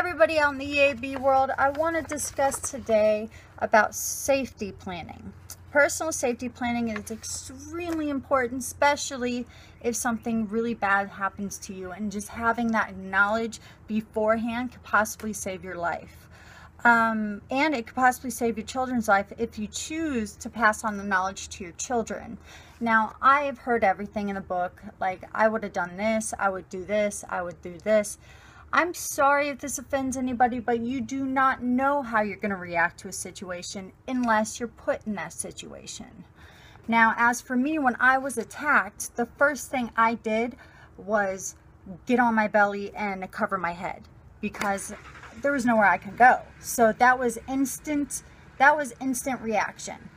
everybody out in the EAB world. I want to discuss today about safety planning. Personal safety planning is extremely important, especially if something really bad happens to you, and just having that knowledge beforehand could possibly save your life. And it could possibly save your children's life if you choose to pass on the knowledge to your children. Now, I have heard everything in the book, like I would have done this, I would do this, I would do this. I'm sorry if this offends anybody, but you do not know how you're going to react to a situation unless you're put in that situation. Now, as for me, when I was attacked, the first thing I did was get on my belly and cover my head because there was nowhere I could go. So that was instant reaction.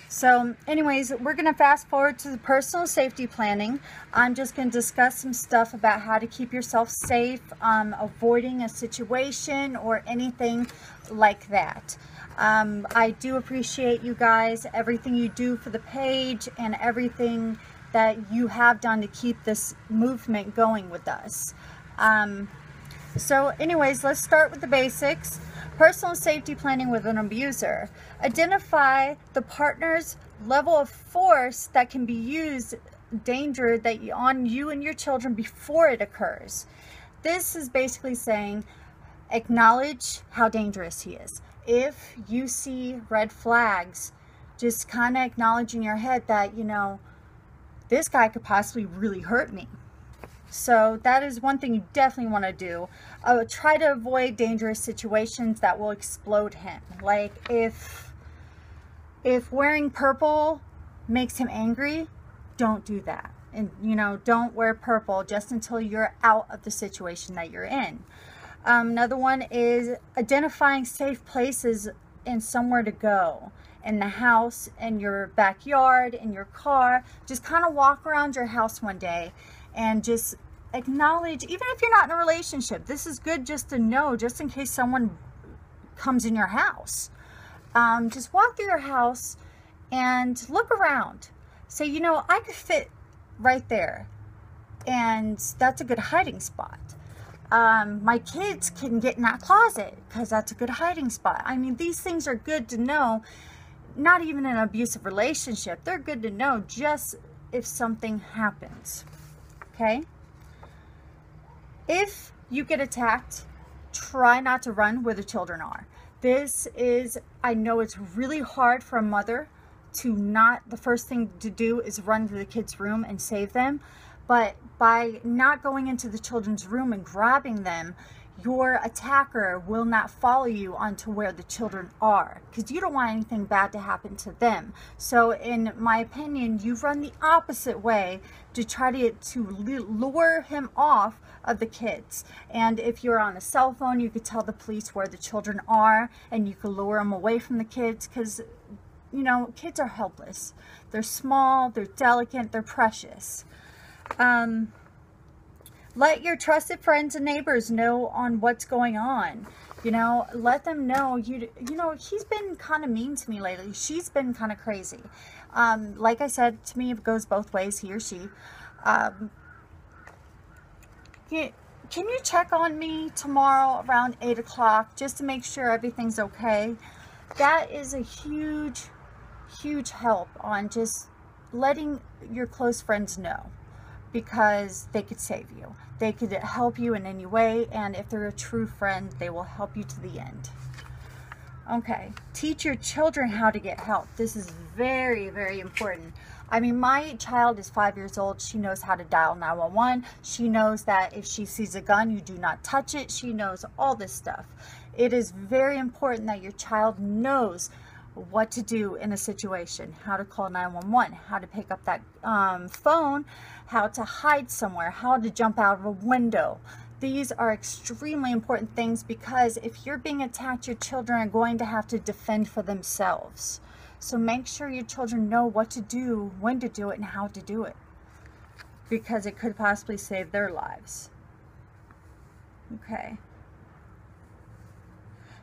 So anyways, we're going to fast forward to the personal safety planning. I'm just going to discuss some stuff about how to keep yourself safe, avoiding a situation or anything like that. I do appreciate you guys, everything you do for the page and everything that you have done to keep this movement going with us. So anyways, let's start with the basics. Personal safety planning with an abuser. Identify the partner's level of force that can be used, danger that on you and your children before it occurs. This is basically saying, acknowledge how dangerous he is. If you see red flags, just kind of acknowledge in your head that, you know, this guy could possibly really hurt me. So that is one thing you definitely want to do. Try to avoid dangerous situations that will explode him. Like if wearing purple makes him angry, don't do that. And you know, don't wear purple just until you're out of the situation that you're in. Another one is identifying safe places and somewhere to go. In the house, in your backyard, in your car. Just kind of walk around your house one day and just acknowledge, even if you're not in a relationship, this is good just to know, just in case someone comes in your house. Just walk through your house and look around. Say, you know, I could fit right there, and that's a good hiding spot. My kids can get in that closet because that's a good hiding spot. I mean, these things are good to know, not even in an abusive relationship. They're good to know just if something happens. Okay? If you get attacked, try not to run where the children are. This is, I know it's really hard for a mother to not, the first thing to do is run to the kids' room and save them. But by not going into the children's room and grabbing them, your attacker will not follow you onto where the children are, because you don't want anything bad to happen to them. So in my opinion, you run the opposite way to try to lure him off of the kids. And if you're on a cell phone, you could tell the police where the children are, and you could lure them away from the kids, because you know, kids are helpless. They're small, they're delicate, they're precious. Let your trusted friends and neighbors know on what's going on. You know, let them know, you know, he's been kind of mean to me lately. She's been kind of crazy. Like I said, to me, it goes both ways, he or she. Can you check on me tomorrow around 8 o'clock just to make sure everything's okay? That is a huge, huge help on just letting your close friends know, because they could save you. They could help you in any way, and if they're a true friend, they will help you to the end. Okay, teach your children how to get help. This is very, very important. I mean, my child is 5 years old. She knows how to dial 911. She knows that if she sees a gun, you do not touch it. She knows all this stuff. It is very important that your child knows what to do in a situation, how to call 911, how to pick up that phone, how to hide somewhere, how to jump out of a window. These are extremely important things, because if you're being attacked, your children are going to have to defend for themselves. So make sure your children know what to do, when to do it, and how to do it, because it could possibly save their lives. Okay.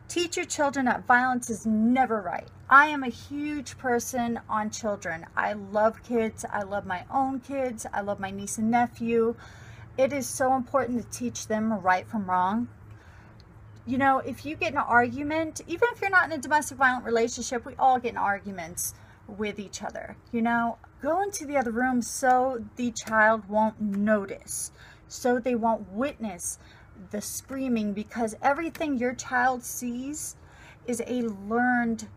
Teach your children that violence is never right. I am a huge person on children. I love kids. I love my own kids. I love my niece and nephew. It is so important to teach them right from wrong. You know, if you get in an argument, even if you're not in a domestic violent relationship, we all get in arguments with each other. You know, go into the other room so the child won't notice, so they won't witness the screaming, because everything your child sees is a learned,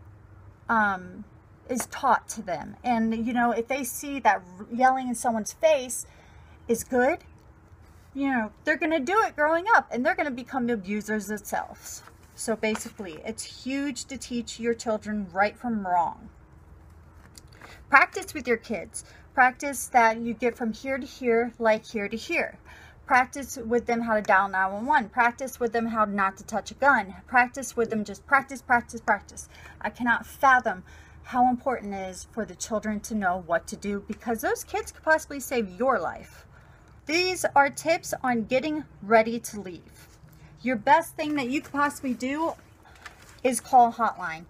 is taught to them. And, you know, if they see that yelling in someone's face is good, you know, they're going to do it growing up, and they're going to become abusers themselves. So basically, it's huge to teach your children right from wrong. Practice with your kids. Practice that you get from here to here, like here to here. Practice with them how to dial 911. Practice with them how not to touch a gun. Practice with them, just practice, practice, practice. I cannot fathom how important it is for the children to know what to do, because those kids could possibly save your life. These are tips on getting ready to leave. Your best thing that you could possibly do is call a hotline.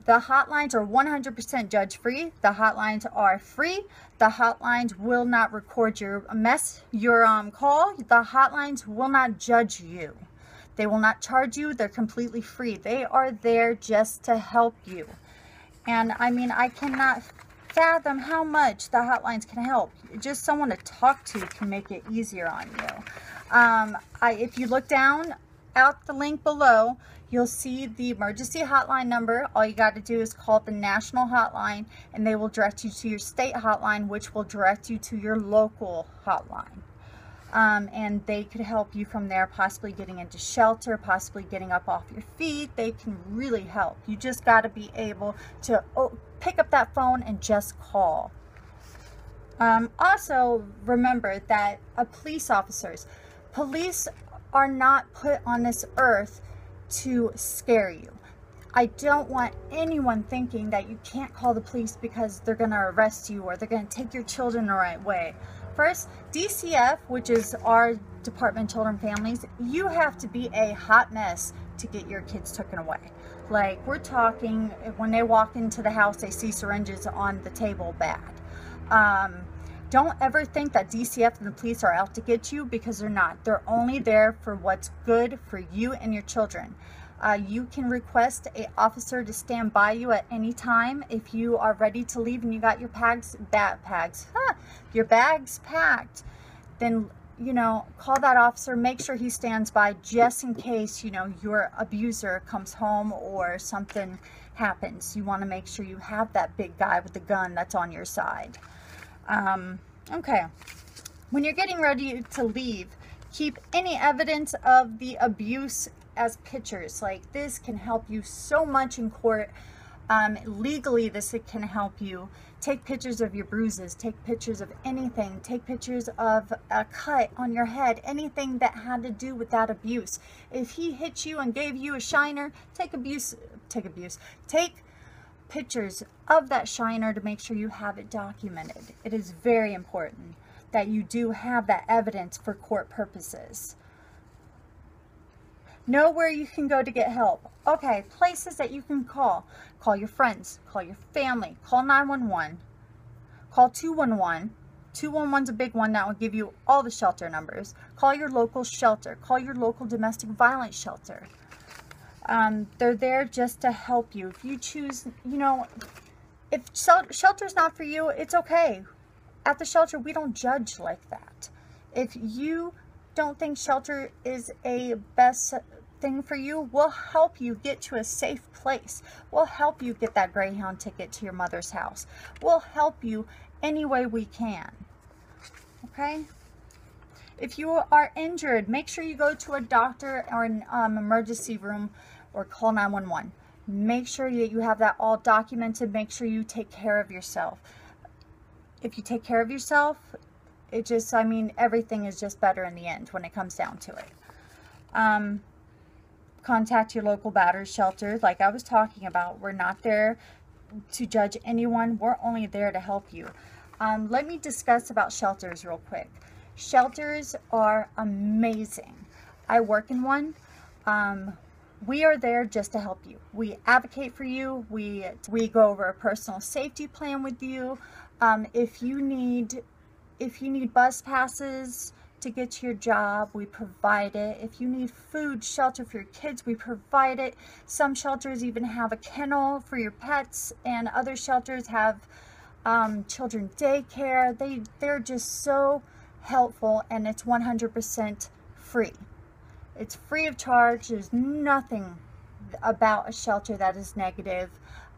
The hotlines are 100% judge-free. The hotlines are free. The hotlines will not record your call. The hotlines will not judge you. They will not charge you. They're completely free. They are there just to help you. And I mean, I cannot fathom how much the hotlines can help. Just someone to talk to can make it easier on you. If you look down at the link below, you'll see the emergency hotline number. All you got to do is call the national hotline, and they will direct you to your state hotline, which will direct you to your local hotline. And they could help you from there, possibly getting into shelter, possibly getting up off your feet. They can really help. You just got to be able to pick up that phone and just call. Also, remember that police are not put on this earth to scare you. I don't want anyone thinking that you can't call the police because they're going to arrest you or they're going to take your children the right way. First, DCF, which is our Department of Children and Families, you have to be a hot mess to get your kids taken away. Like, we're talking, when they walk into the house, they see syringes on the table, bad. Don't ever think that DCF and the police are out to get you, because they're not. They're only there for what's good for you and your children. You can request an officer to stand by you at any time. If you are ready to leave and you got your your bags packed, then, you know, call that officer. Make sure he stands by just in case, you know, your abuser comes home or something happens. You want to make sure you have that big guy with the gun that's on your side. Okay, when you're getting ready to leave, keep any evidence of the abuse as pictures. Like, this can help you so much in court. Legally, this can help you. Take pictures of your bruises, take pictures of anything, take pictures of a cut on your head, anything that had to do with that abuse. If he hit you and gave you a shiner, take pictures of that shiner to make sure you have it documented. It is very important that you do have that evidence for court purposes. Know where you can go to get help. Okay, places that you can call. Call your friends, call your family, call 911, call 211. 211's a big one that will give you all the shelter numbers. Call your local shelter, call your local domestic violence shelter. They're there just to help you. If you choose, you know, if shelter's not for you, it's okay. At the shelter, we don't judge like that. If you don't think shelter is a best thing for you, we'll help you get to a safe place. We'll help you get that Greyhound ticket to your mother's house. We'll help you any way we can. Okay? If you are injured, make sure you go to a doctor or an emergency room or call 911. Make sure that you have that all documented. Make sure you take care of yourself. If you take care of yourself, it just, I mean, everything is just better in the end when it comes down to it. Contact your local battery shelter. Like I was talking about, we're not there to judge anyone. We're only there to help you. Let me discuss about shelters real quick. Shelters are amazing. I work in one. We are there just to help you. We advocate for you. We go over a personal safety plan with you. If you need bus passes, to get to your job, we provide it. If you need food, shelter for your kids, we provide it. Some shelters even have a kennel for your pets, and other shelters have children daycare. They're just so helpful, and it's 100% free. It's free of charge. There's nothing about a shelter that is negative.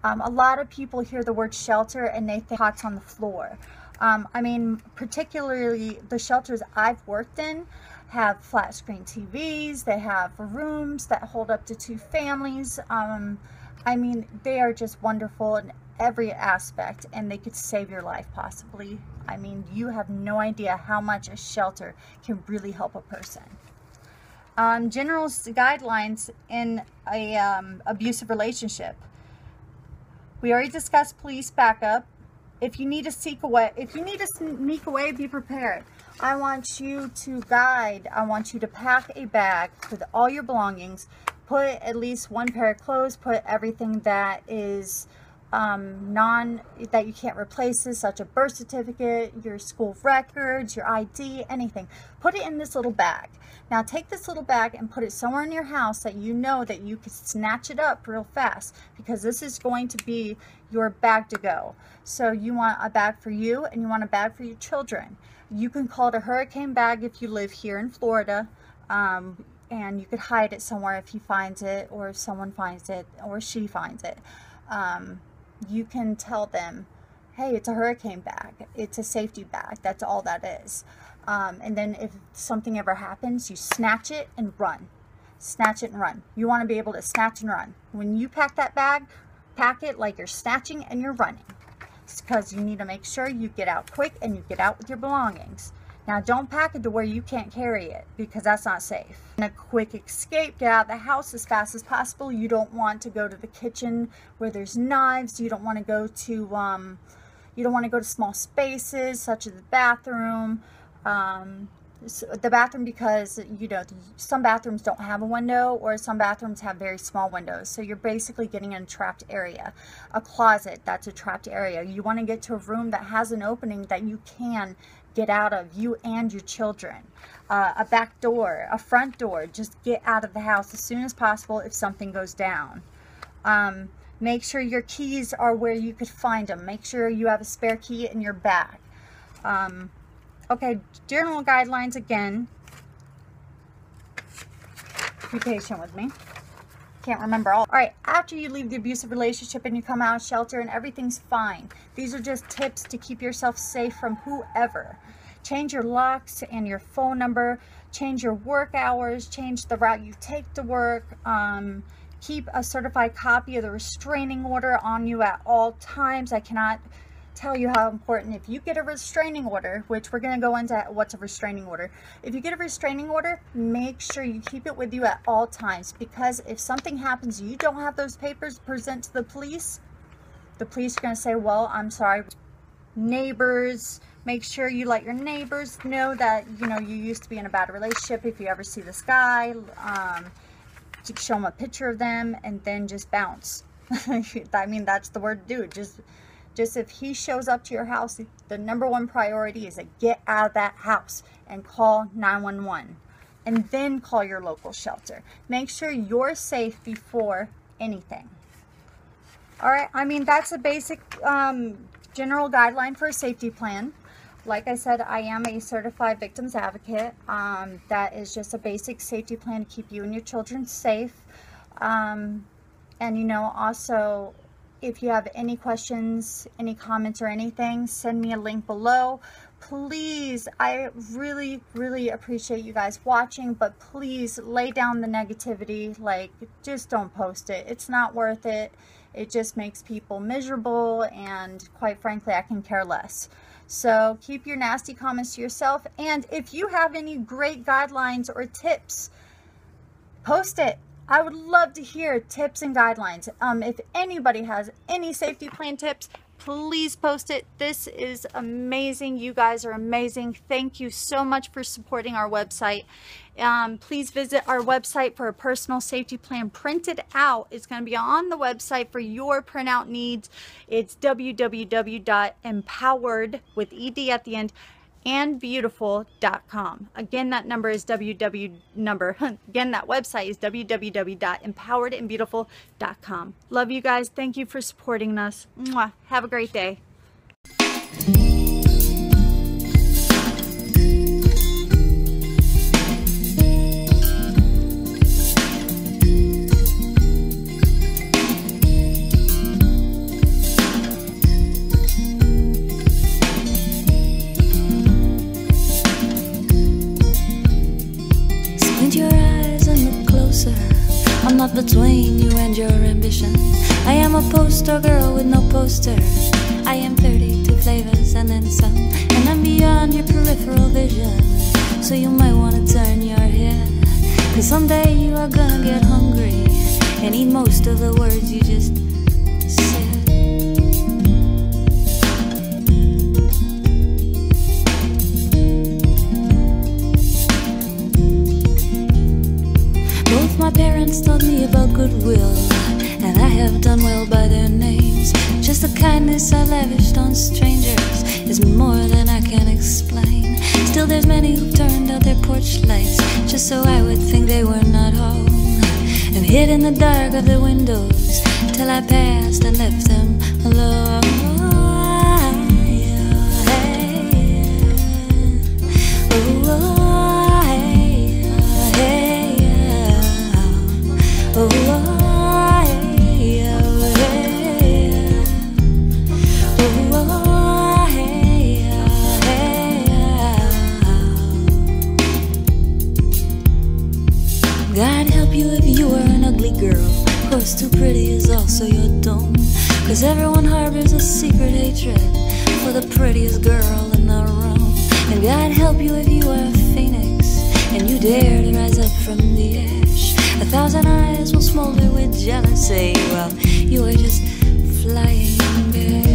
A lot of people hear the word shelter and they think cots on the floor. I mean, particularly the shelters I've worked in have flat screen TVs. They have rooms that hold up to 2 families. I mean, they are just wonderful in every aspect, and they could save your life possibly. I mean, you have no idea how much a shelter can really help a person. General guidelines in a abusive relationship. We already discussed police backup. If you need to sneak away, be prepared. I want you to I want you to pack a bag with all your belongings. Put at least 1 pair of clothes. Put everything that is that you can't replace this, such a birth certificate, your school records, your ID, anything. Put it in this little bag. Now take this little bag and put it somewhere in your house that you know that you can snatch it up real fast, because this is going to be your bag to go. So you want a bag for you, and you want a bag for your children. You can call it a hurricane bag if you live here in Florida, and you could hide it somewhere if he finds it, or if someone finds it, or she finds it. You can tell them, hey, it's a hurricane bag. It's a safety bag. That's all that is. And then if something ever happens, you snatch it and run. Snatch it and run. You want to be able to snatch and run. When you pack that bag, pack it like you're snatching and you're running. It's because you need to make sure you get out quick and you get out with your belongings. Now, don't pack it to where you can't carry it, because that's not safe. And a quick escape, get out of the house as fast as possible. You don't want to go to the kitchen where there's knives. You don't want to go to small spaces such as the bathroom. Because, you know, some bathrooms don't have a window, or some bathrooms have very small windows. So you're basically getting in a trapped area. A closet, that's a trapped area. You want to get to a room that has an opening that you can get out of, you and your children. A back door, a front door. Just get out of the house as soon as possible if something goes down. Make sure your keys are where you could find them. Make sure you have a spare key in your bag. Okay, general guidelines again. Be patient with me. Can't remember all. All right, after you leave the abusive relationship and you come out of shelter and everything's fine, these are just tips to keep yourself safe from whoever. Change your locks and your phone number. Change your work hours. Change the route you take to work. Keep a certified copy of the restraining order on you at all times. I cannot tell you how important. If you get a restraining order, which we're going to go into what's a restraining order. If you get a restraining order, make sure you keep it with you at all times, because if something happens, you don't have those papers present to the police are going to say, well, I'm sorry. Neighbors, make sure you let your neighbors know that, you know, you used to be in a bad relationship. If you ever see this guy, show them a picture of them, and then just bounce. I mean, that's the word to do. Just if he shows up to your house, the #1 priority is to get out of that house and call 911, and then call your local shelter. Make sure you're safe before anything. All right, I mean, that's a basic general guideline for a safety plan. Like I said, I am a certified victims advocate. That is just a basic safety plan to keep you and your children safe. And, you know, also, if you have any questions, any comments or anything, send me a link below. Please, I really, really appreciate you guys watching, but please lay down the negativity. Like, just don't post it. It's not worth it. It just makes people miserable, and quite frankly, I can care less. So keep your nasty comments to yourself. And if you have any great guidelines or tips, post it. I would love to hear tips and guidelines. If anybody has any safety plan tips, please post it. This is amazing. You guys are amazing. Thank you so much for supporting our website. Please visit our website for a personal safety plan printed out. It's going to be on the website for your printout needs. It's www.empowered with ED at the end, empoweredandbeautiful.com. Again, that number is Again, that website is www.empoweredandbeautiful.com. Love you guys. Thank you for supporting us. Mwah. Have a great day. Squint your eyes and look closer. I'm not between you and your ambition. I am a poster girl with no poster. I am 32 flavors and then some, and I'm beyond your peripheral vision. So you might want to turn your head, 'cause someday you are gonna get hungry and eat most of the words you just said. My parents taught me about goodwill, and I have done well by their names. Just the kindness I lavished on strangers is more than I can explain. Still there's many who turned out their porch lights just so I would think they were not home, and hid in the dark of the windows till I passed and left them alone. God help you if you are an ugly girl. Of course, too pretty is also your doom, 'cause everyone harbors a secret hatred for the prettiest girl in the room. And God help you if you are a phoenix and you dare to rise up from the ash. 1,000 eyes will smolder with jealousy while you are just flying there.